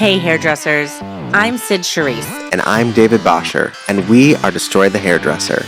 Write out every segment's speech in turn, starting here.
Hey hairdressers, I'm Sid Charisse. And I'm David Bosher, and we are Destroy the Hairdresser.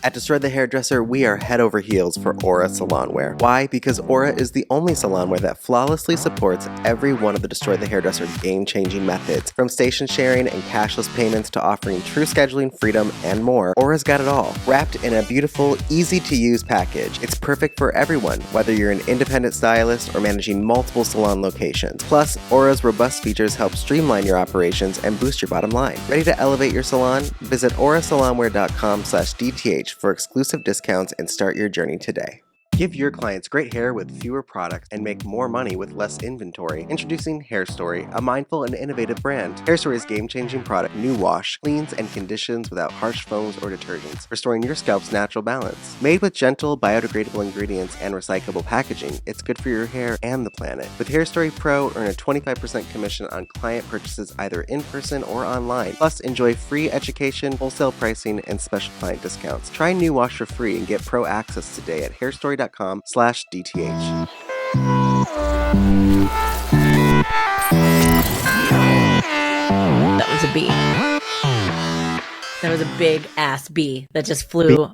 At Destroy the Hairdresser, we are head over heels for Aura salonware. Why? Because Aura is the only salonware that flawlessly supports every one of the Destroy the Hairdresser game-changing methods. From station sharing and cashless payments to offering true scheduling freedom and more, Aura's got it all. Wrapped in a beautiful, easy-to-use package, it's perfect for everyone, whether you're an independent stylist or managing multiple salon locations. Plus, Aura's robust features help streamline your operations and boost your bottom line. Ready to elevate your salon? Visit aurasalonwear.com/DTH for exclusive discounts and start your journey today. Give your clients great hair with fewer products and make more money with less inventory. Introducing Hair Story, a mindful and innovative brand. Hair Story's game-changing product, New Wash, cleans and conditions without harsh foams or detergents, restoring your scalp's natural balance. Made with gentle, biodegradable ingredients and recyclable packaging, it's good for your hair and the planet. With Hair Story Pro, earn a 25% commission on client purchases either in person or online. Plus, enjoy free education, wholesale pricing, and special client discounts. Try New Wash for free and get pro access today at hairstory.com/DTH. That was a bee. That was a big ass bee that just flew.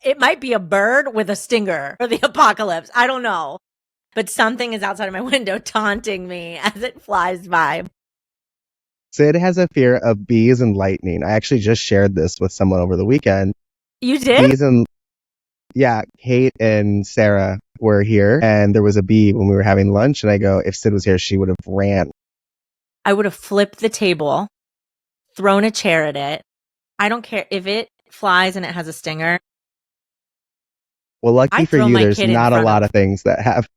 It might be a bird with a stinger for the apocalypse. I don't know. But something is outside of my window taunting me as it flies by. Sid has a fear of bees and lightning. I actually just shared this with someone over the weekend. You did? Bees and yeah, Kate and Sarah were here, and there was a bee when we were having lunch, and I go, if Sid was here, she would have ran. I would have flipped the table, thrown a chair at it. I don't care if it flies and it has a stinger. Well, lucky for you, there's not a lot of things that have.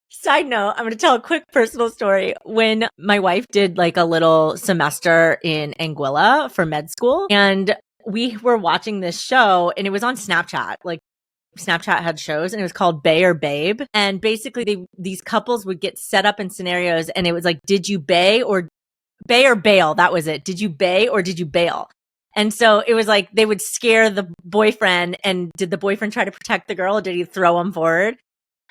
Side note, I'm going to tell a quick personal story. When my wife did like a little semester in Anguilla for med school, and we were watching this show, and it was on Snapchat. Like Snapchat had shows, and it was called Bae or Babe. And basically these couples would get set up in scenarios, and it was like, did you bae or bail? That was it. Did you bae or did you bail? And so it was like they would scare the boyfriend, and did the boyfriend try to protect the girl, or did he throw him forward?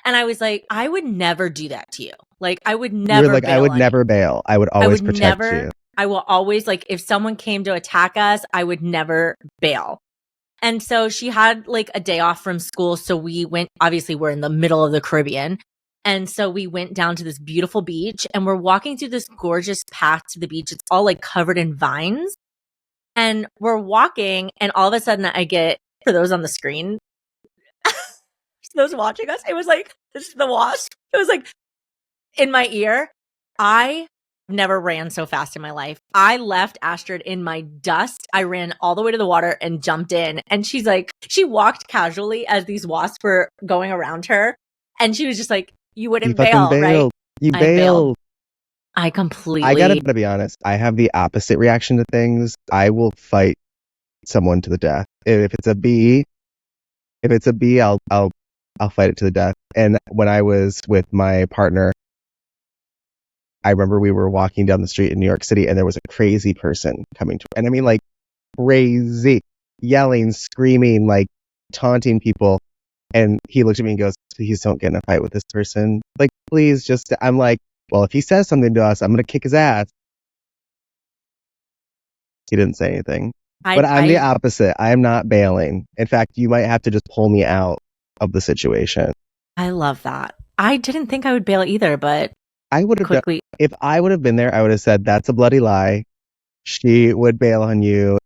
And I was like, I would never do that to you. Like, I would never. You're like, I would never bail. I would always protect you. I will always, like, if someone came to attack us, I would never bail. And so she had like a day off from school. So we went, obviously we're in the middle of the Caribbean. And so we went down to this beautiful beach, and we're walking through this gorgeous path to the beach. It's all like covered in vines. And we're walking, and all of a sudden I get, for those on the screen, those watching us, it was like, this is the wasp. It was like in my ear. I never ran so fast in my life. I left Astrid in my dust. I ran all the way to the water and jumped in. And she's like, she walked casually as these wasps were going around her. And she was just like, you wouldn't bail, right? You bailed. I completely. I gotta be honest. I have the opposite reaction to things. I will fight someone to the death. If it's a bee, I'll fight it to the death. And when I was with my partner, I remember we were walking down the street in New York City, and there was a crazy person coming to, and I mean like crazy, yelling, screaming, like taunting people. And he looked at me and goes, please don't get in a fight with this person. Like, please just, I'm like, well, if he says something to us, I'm going to kick his ass. He didn't say anything. But I'm the opposite. I'm not bailing. In fact, you might have to just pull me out of the situation. I love that. I didn't think I would bail either, but I would have quickly. If I would have been there, I would have said, that's a bloody lie. She would bail on you.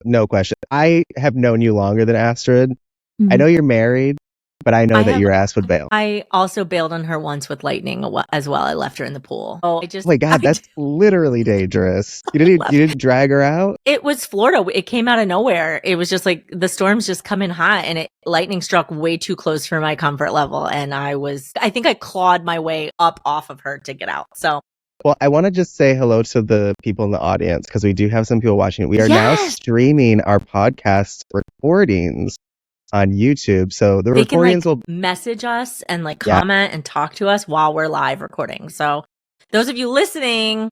No question. I have known you longer than Astrid. Mm-hmm. I know you're married, but I know that your ass would bail. I also bailed on her once with lightning as well. I left her in the pool. Oh my God, that's literally dangerous. You didn't drag her out? It was Florida. It came out of nowhere. It was just like the storms just come in hot, and lightning struck way too close for my comfort level. And I think I clawed my way up off of her to get out. So. Well, I want to just say hello to the people in the audience, because we do have some people watching. We are now streaming our podcast recordings on YouTube. So the recordings will message us and comment and talk to us while we're live recording. So those of you listening,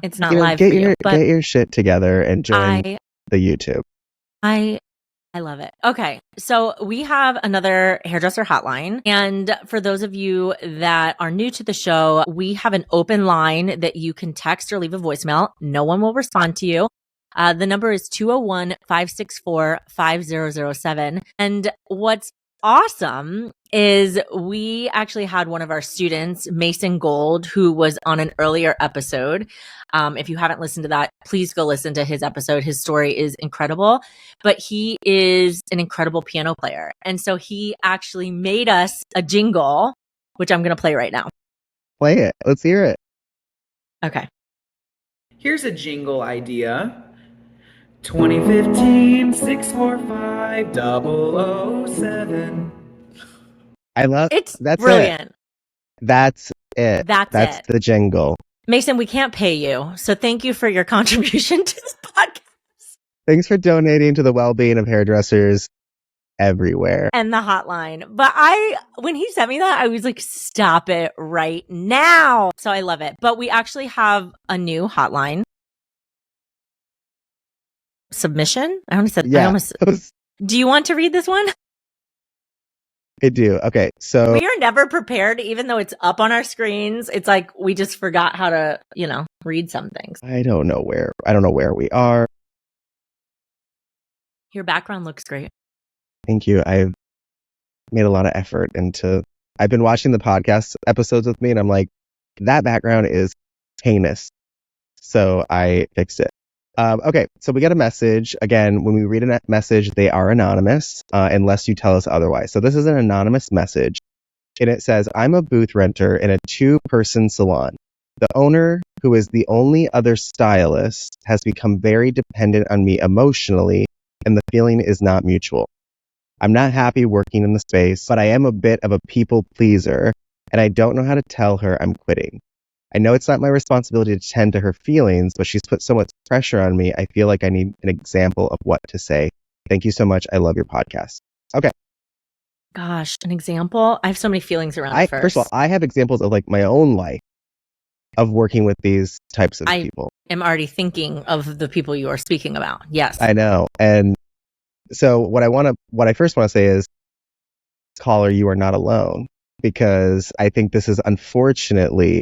It's not live for you. But get your shit together and join I the YouTube. I love it. Okay. So we have another hairdresser hotline. And for those of you that are new to the show, we have an open line that you can text or leave a voicemail. No one will respond to you. The number is 201-564-5007. And what's awesome is we actually had one of our students, Mason Gold, who was on an earlier episode. If you haven't listened to that, please go listen to his episode. His story is incredible, but he is an incredible piano player. And so he actually made us a jingle, which I'm going to play right now. Play it. Let's hear it. Okay. Here's a jingle idea. 2015 645 007. I love It's that's brilliant. That's it. That's it. the jingle. Mason, we can't pay you. So thank you for your contribution to this podcast. Thanks for donating to the well-being of hairdressers everywhere. And the hotline. But when he sent me that, I was like, stop it right now. So I love it. But we actually have a new hotline. Submission? I almost said, Yeah. Do you want to read this one? I do. Okay. So we are never prepared, even though it's up on our screens. It's like we just forgot how to, read some things. I don't know where we are. Your background looks great. Thank you. I've made a lot of effort I've been watching the podcast episodes with me and I'm like, that background is heinous. So I fixed it. Okay, so we get a message. Again, when we read a message, they are anonymous unless you tell us otherwise. So this is an anonymous message. And it says, I'm a booth renter in a 2-person salon. The owner, who is the only other stylist, has become very dependent on me emotionally, and the feeling is not mutual. I'm not happy working in the space, but I am a bit of a people pleaser, and I don't know how to tell her I'm quitting. I know it's not my responsibility to tend to her feelings, but she's put so much pressure on me. I feel like I need an example of what to say. Thank you so much. I love your podcast. Okay. Gosh, an example? I have so many feelings around it first. First of all, I have examples of my own life of working with these types of people. I'm already thinking of the people you are speaking about. Yes. I know. And so what I first want to say is, caller, you are not alone, because I think this is unfortunately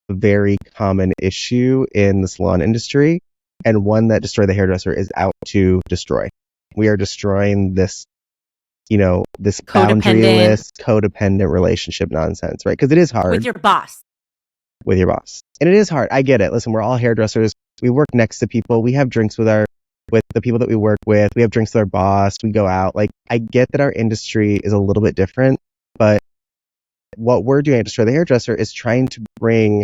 a very common issue in the salon industry, and one that Destroy the Hairdresser is out to destroy. We are destroying this, this boundaryless, codependent relationship nonsense, right? Because it is hard. With your boss. And it is hard. I get it. Listen, we're all hairdressers. We work next to people. We have drinks with the people that we work with. We have drinks with our boss. We go out. I get that our industry is a little bit different, but what we're doing at Destroy the Hairdresser is trying to bring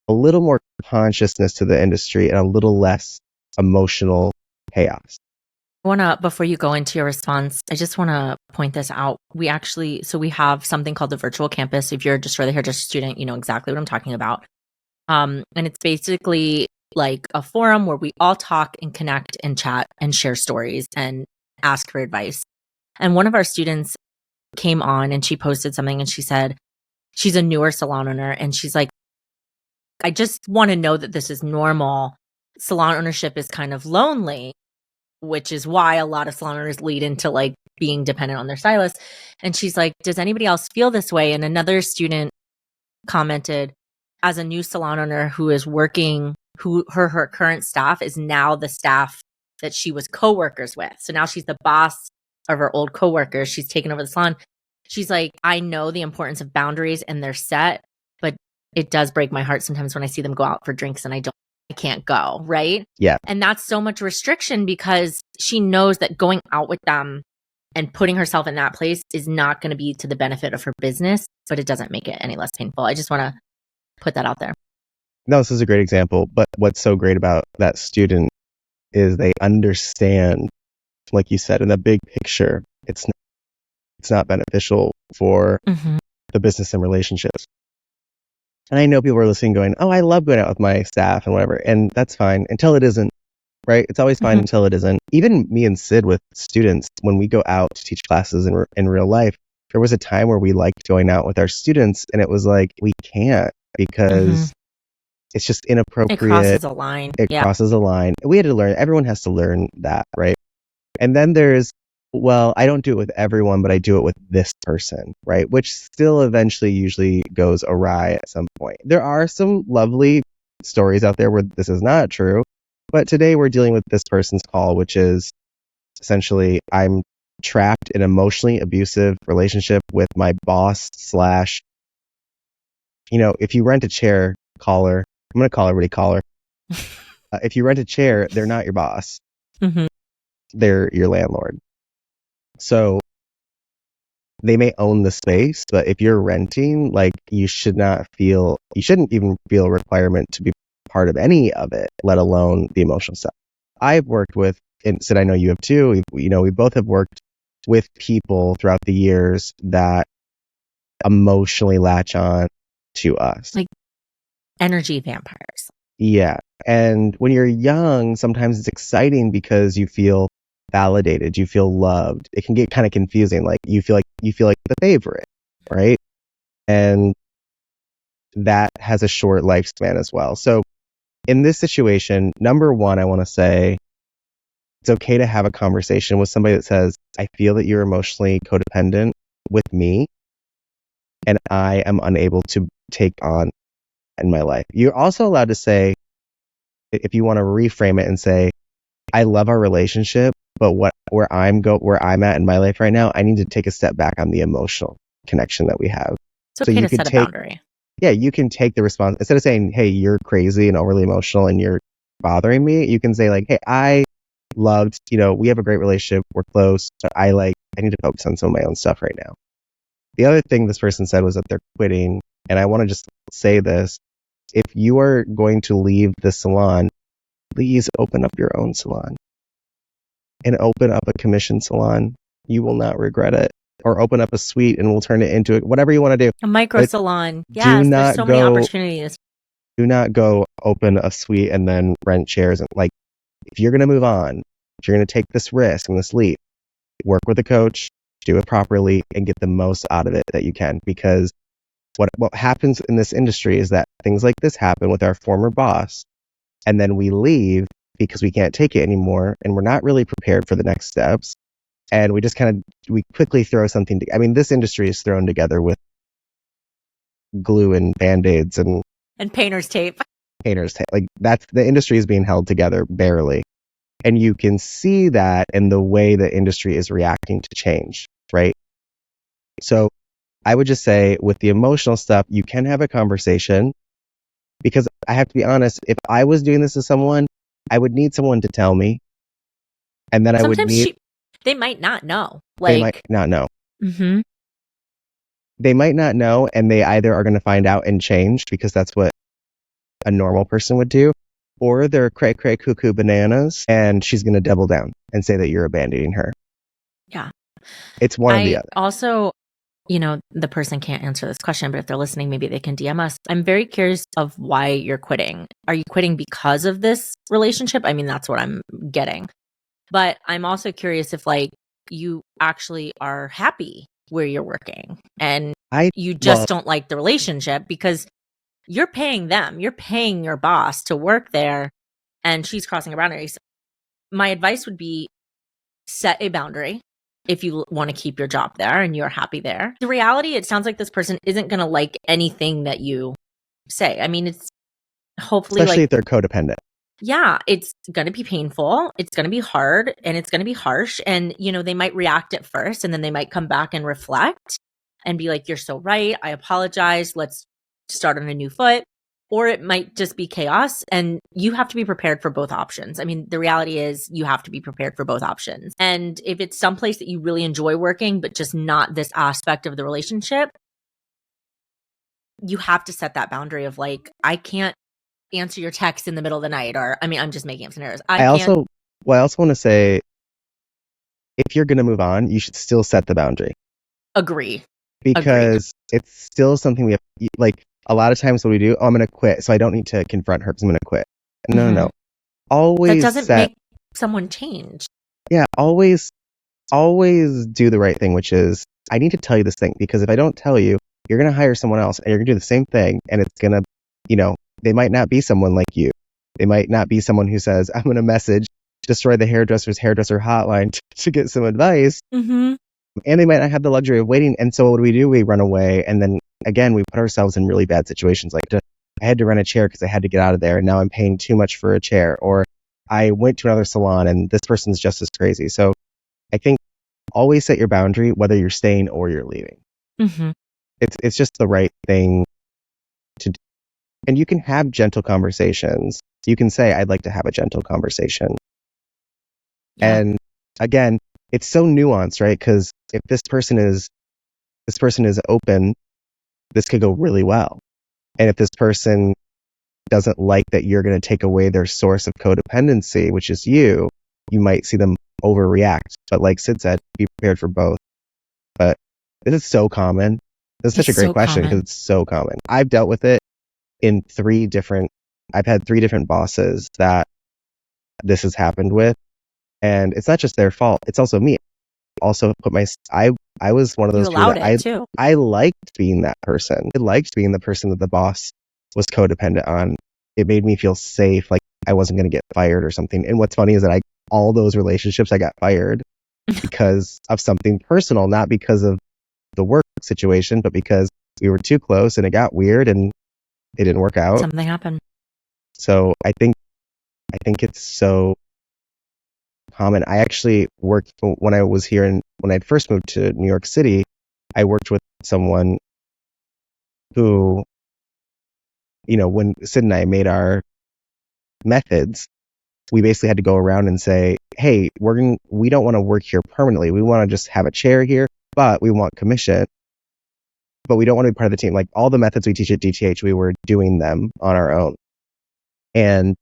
a little more consciousness to the industry and a little less emotional chaos. Before you go into your response, I just want to point this out. We have something called the virtual campus. If you're a Destroy the Hairdresser student, you know exactly what I'm talking about. And it's basically like a forum where we all talk and connect and chat and share stories and ask for advice. And one of our students came on and she posted something and she said, she's a newer salon owner. And she's like, I just want to know that this is normal. Salon ownership is kind of lonely, which is why a lot of salon owners lead into being dependent on their stylist. And she's like, does anybody else feel this way? And another student commented, as a new salon owner who is working, her current staff is now the staff that she was coworkers with. So now she's the boss of her old coworkers. She's taken over the salon. She's like, I know the importance of boundaries and they're set, but it does break my heart sometimes when I see them go out for drinks and I can't go, right? Yeah. And that's so much restriction because she knows that going out with them and putting herself in that place is not going to be to the benefit of her business, but it doesn't make it any less painful. I just want to put that out there. No, this is a great example. But what's so great about that student is they understand, like you said, in the big picture, it's not beneficial for the business and relationships. And I know people are listening going, oh, I love going out with my staff and whatever. And that's fine until it isn't, right? It's always fine until it isn't. Even me and Sid with students, when we go out to teach classes in real life, there was a time where we liked going out with our students and it was like, we can't because It's just It inappropriate. crosses a line. It Yeah. crosses a line. We had to learn. Everyone has to learn that, right? And then there's, well, I don't do it with everyone, but I do it with this person, right? Which still eventually usually goes awry at some point. There are some lovely stories out there where this is not true, but today we're dealing with this person's call, which is essentially I'm trapped in an emotionally abusive relationship with my boss slash, if you rent a chair, caller, I'm going to call everybody caller. If you rent a chair, they're not your boss. Mm-hmm. They're your landlord. So they may own the space, but if you're renting, like you shouldn't even feel a requirement to be part of any of it, let alone the emotional stuff. I've worked with, and Sid, I know you have too, we both have worked with people throughout the years that emotionally latch on to us. Like energy vampires. Yeah. And when you're young, sometimes it's exciting because you feel validated, you feel loved. It can get kind of confusing. Like you feel like the favorite, right? And that has a short lifespan as well. So in this situation, number one, I want to say it's okay to have a conversation with somebody that says, I feel that you're emotionally codependent with me and I am unable to take on in my life. You're also allowed to say, if you want to reframe it and say, I love our relationship, but where I'm at in my life right now, I need to take a step back on the emotional connection that we have. It's okay to set a boundary. Yeah, you can take the response instead of saying, hey, you're crazy and overly emotional and you're bothering me. You can say like, hey, I loved, we have a great relationship. We're close, but I need to focus on some of my own stuff right now. The other thing this person said was that they're quitting. And I want to just say this. If you are going to leave the salon, please open up your own salon and open up a commission salon. You will not regret it. Or open up a suite and we'll turn it into whatever you want to do. A micro salon. Yes, there's so many opportunities. Do not go open a suite and then rent chairs. And if you're going to move on, if you're going to take this risk and this leap, work with a coach, do it properly, and get the most out of it that you can. Because what happens in this industry is that things like this happen with our former boss, and then we leave because we can't take it anymore, and we're not really prepared for the next steps. And we just we quickly throw something I mean, this industry is thrown together with glue and Band-Aids and painter's tape. Like that's the industry is being held together barely. And you can see that in the way the industry is reacting to change, right? So I would just say with the emotional stuff, you can have a conversation, because I have to be honest, if I was doing this to someone, I would need someone to tell me. And then they might not know. They might not know. Mm-hmm. They might not know, and they either are going to find out and change because that's what a normal person would do, or they're cray cray cuckoo bananas, and she's going to double down and say that you're abandoning her. Yeah. It's one or the other. Also, the person can't answer this question, but if they're listening, maybe they can DM us. I'm very curious of why you're quitting. Are you quitting because of this relationship? I mean, that's what I'm getting. But I'm also curious if you actually are happy where you're working and you just don't like the relationship because you're paying them. You're paying your boss to work there and she's crossing her boundaries. My advice would be set a boundary if you want to keep your job there and you're happy there. The reality, it sounds like this person isn't going to like anything that you say. I mean, it's hopefully especially if they're codependent. Yeah, it's going to be painful. It's going to be hard and it's going to be harsh. And, they might react at first and then they might come back and reflect and be like, you're so right. I apologize. Let's start on a new foot. Or it might just be chaos and you have to be prepared for both options. I mean, the reality is you have to be prepared for both options. And if it's someplace that you really enjoy working, but just not this aspect of the relationship, you have to set that boundary of I can't answer your text in the middle of the night, or I'm just making up scenarios. I also want to say, if you're going to move on, you should still set the boundary. Agree. Because it's still something we have, a lot of times what we do, I'm going to quit, so I don't need to confront her because I'm going to quit. No. Always that doesn't make someone change. Yeah, always do the right thing, which is, I need to tell you this thing, because if I don't tell you, you're going to hire someone else and you're going to do the same thing, and it's going to, they might not be someone like you. They might not be someone who says, I'm going to destroy the hairdresser hotline to get some advice. Mm-hmm. And they might not have the luxury of waiting. And so what do? We run away. And then again, we put ourselves in really bad situations. Like I had to rent a chair because I had to get out of there. And now I'm paying too much for a chair. Or I went to another salon and this person's just as crazy. So I think always set your boundary, whether you're staying or you're leaving. Mm-hmm. It's just the right thing to do. And you can have gentle conversations. You can say, I'd like to have a gentle conversation. Yeah. And again, it's so nuanced, right? Because if this person is open, this could go really well. And if this person doesn't like that you're going to take away their source of codependency, which is you might see them overreact. But like Sid said, be prepared for both. But this is so common. This is such a great question because it's so common. I've dealt with it in I've had 3 different bosses that this has happened with. And it's not just their fault. It's also me. Also I was one of those too. I liked being that person. I liked being the person that the boss was codependent on. It made me feel safe, like I wasn't going to get fired or something. And what's funny is that all those relationships I got fired because of something personal, not because of the work situation, but because we were too close and it got weird and it didn't work out. Something happened. So I think it's so common. I actually worked when I was here when I first moved to New York City, I worked with someone who, when Sid and I made our methods, we basically had to go around and say, hey, we don't want to work here permanently. We want to just have a chair here, but we want commission. But we don't want to be part of the team. Like all the methods we teach at DTH, we were doing them on our own. And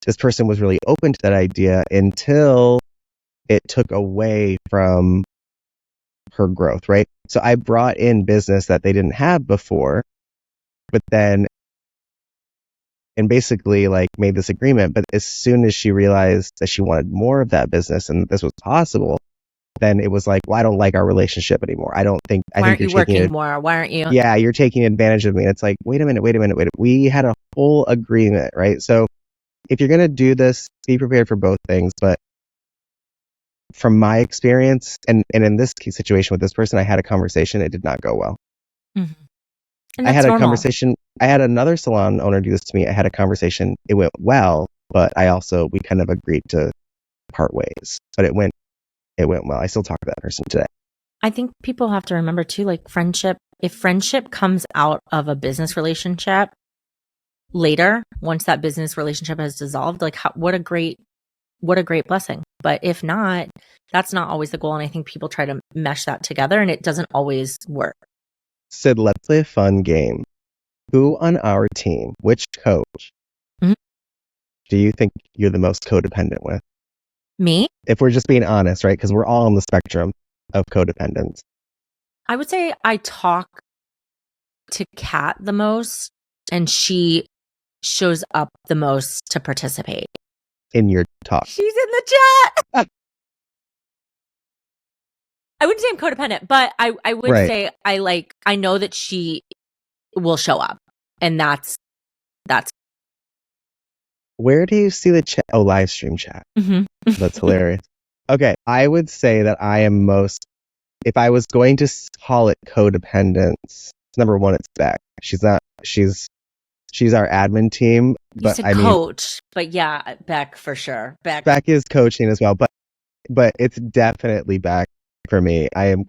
this person was really open to that idea until it took away from her growth, right? So I brought in business that they didn't have before, but then, and basically like made this agreement. But as soon as she realized that she wanted more of that business and this was possible, then it was like, well, I don't like our relationship anymore. I think you're working more? Why aren't you? Yeah, you're taking advantage of me. And it's like, wait a minute. We had a whole agreement, right? So if you're going to do this, be prepared for both things. But from my experience, and in this situation with this person, I had a conversation. It did not go well. Mm-hmm. I had a conversation. I had another salon owner do this to me. I had a conversation. It went well, but we kind of agreed to part ways. But it went well. I still talk to that person today. I think people have to remember too, like if friendship comes out of a business relationship later, once that business relationship has dissolved, like what a great blessing. But if not, that's not always the goal. And I think people try to mesh that together and it doesn't always work. Sid, let's play a fun game. Who on our team, which coach, do you think you're the most codependent with? Me? If we're just being honest, right? Because we're all on the spectrum of codependence. I would say I talk to Kat the most, and she shows up the most to participate. In your talk. She's in the chat. I wouldn't say I'm codependent, but I would say I know that she will show up, and that's. Where do you see the chat? Oh, live stream chat. Mm-hmm. That's hilarious. Okay, I would say that I am most. If I was going to call it codependence, number one, it's Beck. She's not. She's our admin team. But coach, but yeah, Beck for sure. Beck is coaching as well, but it's definitely Beck for me. I am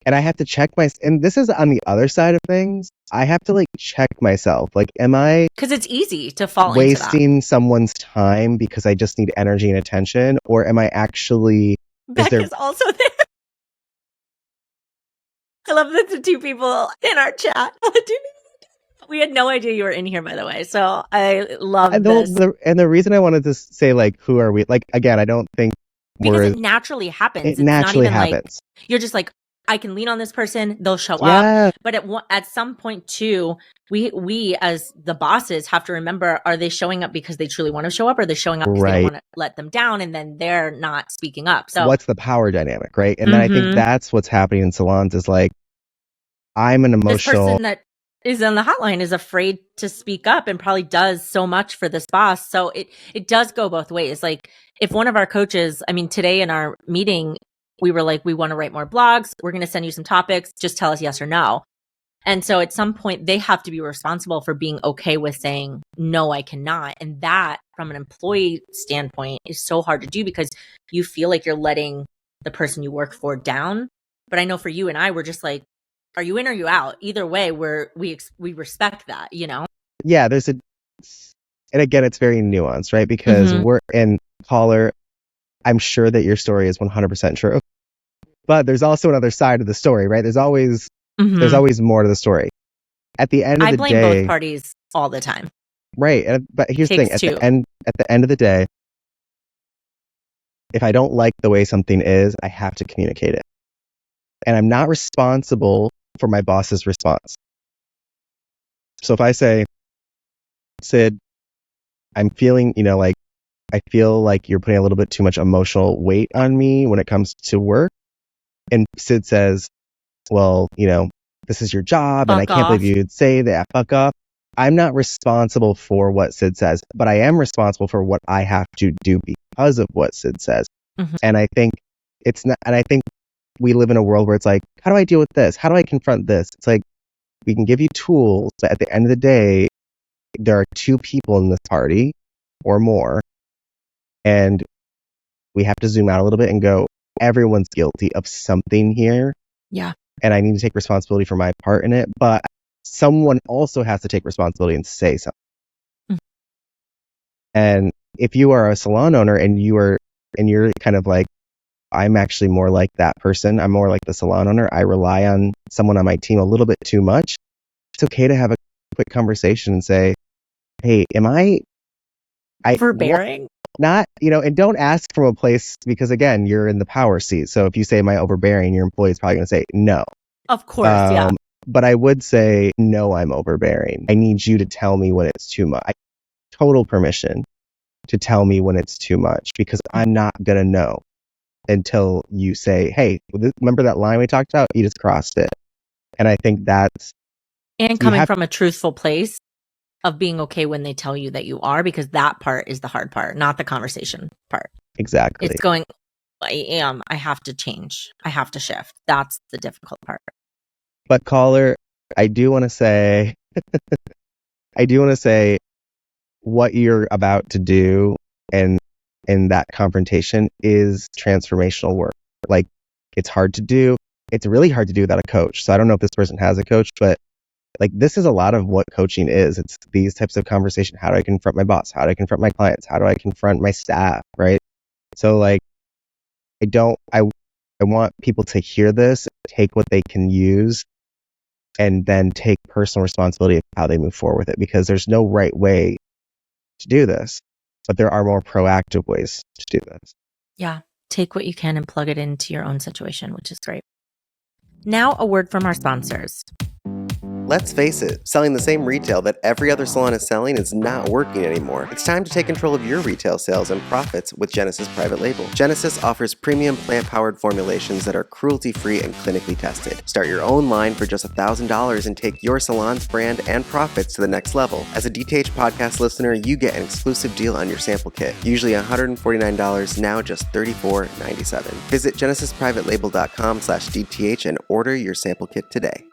and I have to check and this is on the other side of things. I have to check myself. Am I? Because it's easy to fall wasting someone's time because I just need energy and attention, or am I actually? Beck is also there. I love that the 2 people in our chat. We had no idea you were in here, by the way. So I love this. And the reason I wanted to say who are we? Again, I don't think because it naturally happens. It naturally happens. You're just I can lean on this person, they'll show up. But at some point too, we as the bosses have to remember, are they showing up because they truly want to show up, or are they showing up because they don't want to let them down and then they're not speaking up? So what's the power dynamic, right? And then I think that's what's happening in salons is I'm an emotional. This person that is on the hotline is afraid to speak up and probably does so much for this boss. So it does go both ways. Like if one of our coaches, I mean, today in our meeting, we were like, we want to write more blogs. We're going to send you some topics. Just tell us yes or no. And so at some point they have to be responsible for being okay with saying, no, I cannot. And that from an employee standpoint is so hard to do because you feel like you're letting the person you work for down. But I know for you and I, we're just like, are you in or you out? Either way, we respect that, you know? Yeah, and again, it's very nuanced, right? Because we're in caller. I'm sure that your story is 100% true, but there's also another side of the story, right? There's always more to the story. At the end of the day, I blame both parties all the time. Right, but here's the thing: at the end of the day, if I don't like the way something is, I have to communicate it, and I'm not responsible for my boss's response. So if I say, Sid, I'm feeling, like I feel like you're putting a little bit too much emotional weight on me when it comes to work. And Sid says, well, this is your job and I can't believe you'd say that, fuck up. I'm not responsible for what Sid says, but I am responsible for what I have to do because of what Sid says. And I think we live in a world where it's like, how do I deal with this? How do I confront this? It's like, we can give you tools, but at the end of the day, there are two people in this party or more. And we have to zoom out a little bit and go, everyone's guilty of something here. Yeah. And I need to take responsibility for my part in it. But someone also has to take responsibility and say something. And if you are a salon owner and you're kind of like, I'm actually more like that person. I'm more like the salon owner. I rely on someone on my team a little bit too much. It's okay to have a quick conversation and say, hey, am I overbearing? Not, and don't ask from a place because again, you're in the power seat. So if you say, am I overbearing? Your employee is probably going to say no. Of course, yeah. But I would say, no, I'm overbearing. I need you to tell me when it's too much. Total permission to tell me when it's too much because I'm not going to know until you say, hey, remember that line we talked about? You just crossed it. And I think that's... And coming from a truthful place of being okay when they tell you that you are, because that part is the hard part, not the conversation part. Exactly. It's going, I have to change. I have to shift. That's the difficult part. But caller, I do want to say, what you're about to do and in that confrontation is transformational work. Like, it's hard to do. It's really hard to do without a coach. So I don't know if this person has a coach, but like, this is a lot of what coaching is. It's these types of conversation. How do I confront my boss? How do I confront my clients? How do I confront my staff? Right. So like, I want people to hear this, take what they can use, and then take personal responsibility of how they move forward with it, because there's no right way to do this, but there are more proactive ways to do this. Yeah. Take what you can and plug it into your own situation, which is great. Now, a word from our sponsors. Let's face it, selling the same retail that every other salon is selling is not working anymore. It's time to take control of your retail sales and profits with Genesis Private Label. Genesis offers premium plant-powered formulations that are cruelty-free and clinically tested. Start your own line for just $1,000 and take your salon's brand and profits to the next level. As a DTH podcast listener, you get an exclusive deal on your sample kit. Usually $149, now just $34.97. Visit genesisprivatelabel.com/DTH and order your sample kit today.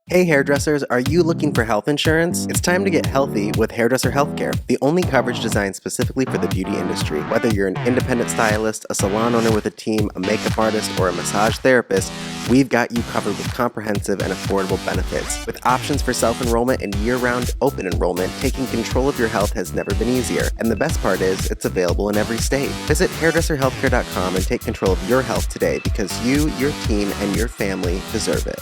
Hey hairdressers, are you looking for health insurance? It's time to get healthy with Hairdresser Healthcare, the only coverage designed specifically for the beauty industry. Whether you're an independent stylist, a salon owner with a team, a makeup artist, or a massage therapist, we've got you covered with comprehensive and affordable benefits. With options for self-enrollment and year-round open enrollment, taking control of your health has never been easier. And the best part is, it's available in every state. Visit hairdresserhealthcare.com and take control of your health today, because you, your team, and your family deserve it.